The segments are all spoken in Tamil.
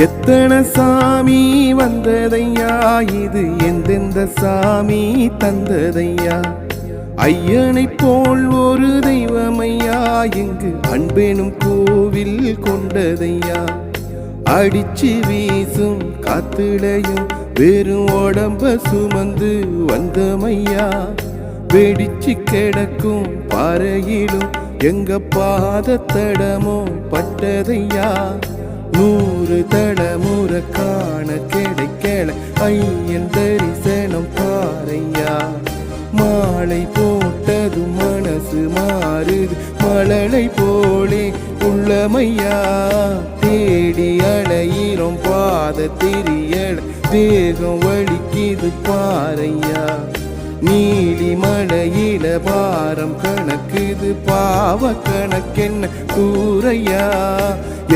எத்தனை சாமி வந்ததையா, இது எந்தெந்த சாமி தந்ததையா? ஐயனை போல் ஒரு தெய்வமையா, இங்கு அன்பெனும் கோவில் கொண்டதையா. அடிச்சு வீசும் காத்துலையும் வெறும் உடம்ப சுமந்து வந்தமையா. வெடிச்சு கிடக்கும் பாறையிலும் எங்க பாதத்தடமோ பட்டதையா. 100 தடமுறை காண கிடைக்கல ஐயன் தரிசனம் பாறையா. மாலை போட்டதும் மனசு மாறுது மழலை போலே உள்ளமையா. தேடி அலையிறோம் பாத தெரியல தேகம் வலிக்குது பாறையா. நீலி மலையில பாரம் கணக்குது பாவ கணக்கென்ன கூரையா.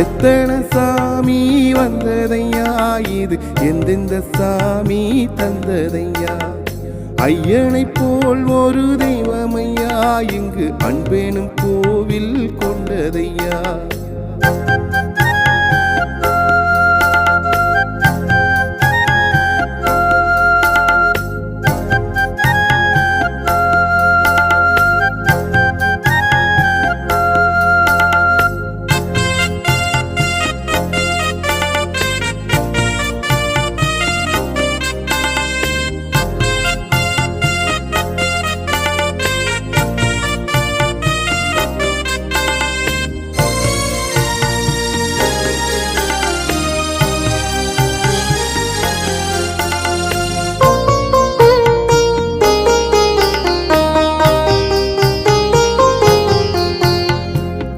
எத்தனை சாமி வந்ததையா, இது எந்தெந்த சாமி தந்ததையா? ஐயனை போல் ஒரு தெய்வமையா, இங்கு அன்பெனும் கோவில் கொண்டதையா.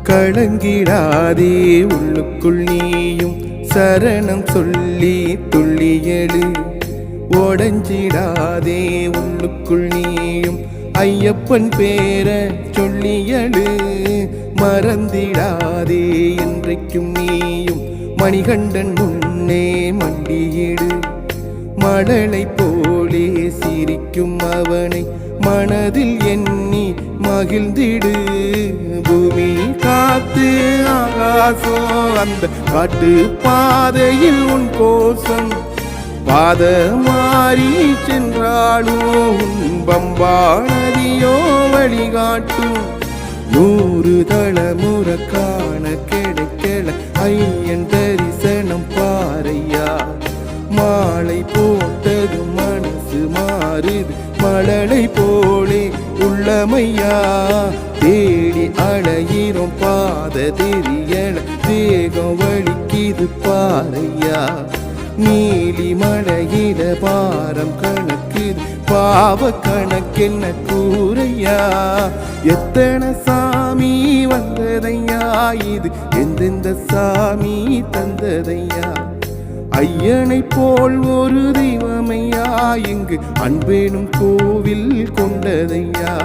கலங்கிடாதே உள்ளுக்குள் நீயும் சரணம் சொல்லி துள்ளியடு. உடஞ்சிடாதே உள்ளுக்குள் நீயும் ஐயப்பன் பேர சொல்லியடு. மறந்திடாதே என்றைக்கும் நீயும் மணிகண்டன் முன்னே மண்டியிடு. மழலை போலே சிரிக்கும் அவனை மனதில் எண்ணி மகிழ்ந்திடு. பூமி காத்து ஆகாசம் அந்த காட்டு பாதையில் உன் கோசம். பாத மாறி சென்றாலும் உன் பம்பா நதியோ வழிகாட்டும். 100 தளமுறை காண கிடைக்கல ஐயன் தரிசனம் பாறையா. மாலை போட்டது மனசு மாறுது மழலை போலே உள்ளமையா. தேடி அலையிறோம் பாத தெரியல தேகம் வலிக்குது பாறையா. நீலி மலையில பாரம் கணக்குது பாவ கணக்கென்ன கூரையா. எத்தனை சாமி வந்ததையா, இது எந்தெந்த சாமி தந்ததையா? ஐயனை போல் ஒரு தெய்வமையா, இங்கு அன்பெனும் கோவில் கொண்டதையா.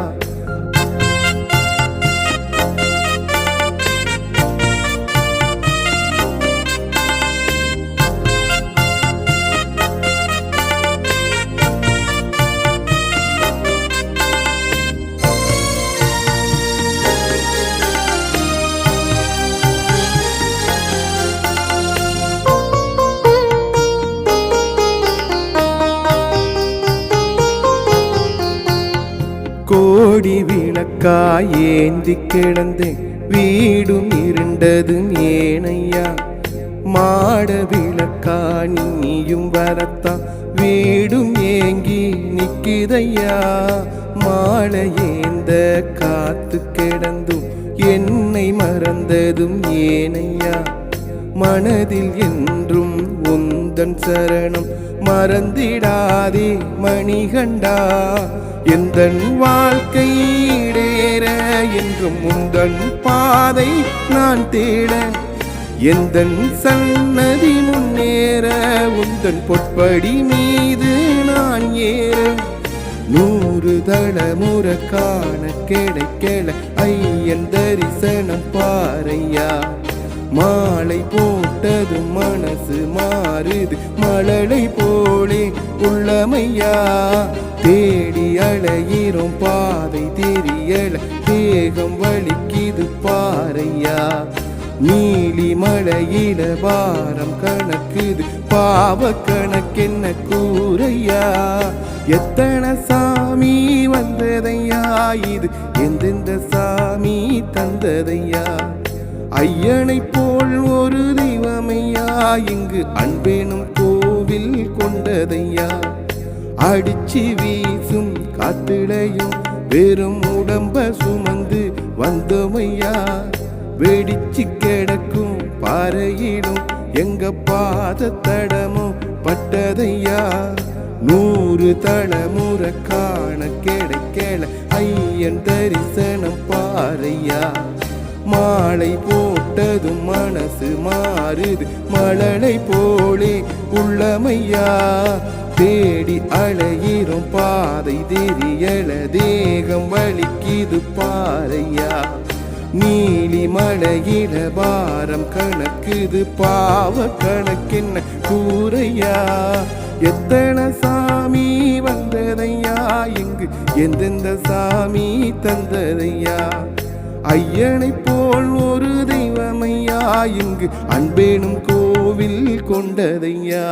கோடி விளக்காய் ஏந்தி கிடந்தேன் வீடும் இருண்டதும் ஏனையா. மாட விளக்கா நீயும் வரத்தான் வீடும் ஏங்கி நிக்கிதையா. மாலை ஏந்த காத்து கிடந்தும் என்னை மறந்ததும் ஏனையா. மனதில் என்றும் உந்தன் சரணம் மறந்திடாதே மணிகண்டா. எந்தன் வாழ்க்கை ஈடேற என்றும் உந்தன் பாதை நான் தேட. எந்தன் சன்னதி முன்னேற உந்தன் பொற்படி மீது நான் ஏற. 100 தளமுறை காண கிடைக்கல ஐயன் தரிசனம் பாறையா. மாலை போட்டது மனசு மாறுது மழலை போலே உள்ளமையா. தேடி அலையிறோம் பாதை தெரியல தேகம் வலிக்குது பாறையா. நீலி மழையில பாரம் கணக்குது பாவ கணக்கென்ன கூரையா எத்தனை சாமி வந்ததையா இது எந்தெந்த சாமி தந்ததையா ஐயனை போல் ஒரு தெய்வமையா இங்கு அன்பேனும் கோவில் கொண்டதையா அடிச்சு வீசும் காத்திடையும் வெறும் உடம்ப சுமந்து வந்தோமையா வெடிச்சு கிடக்கும் பாறையிலும் எங்க பாத தடமும் பட்டதையா 100 தலைமுறை காண கிடைக்கல ஐயன் தரிசனம் பாறையா மாலை போட்டதும் மனசு மாறுது மழலை போலே உள்ளமையா தேடி அலையிரும் பாதை தெரியல தேகம் வலிக்குது பாறையா நீலி மலையில பாரம் கணக்குது பாவ கணக்கென்ன கூரையா எத்தனை சாமி வந்ததையா இங்கு எந்தெந்த சாமி தந்ததையா ஐயனை போல் ஒரு தெய்வமையா இங்கு அன்பேனும் கோவில் கொண்டதையா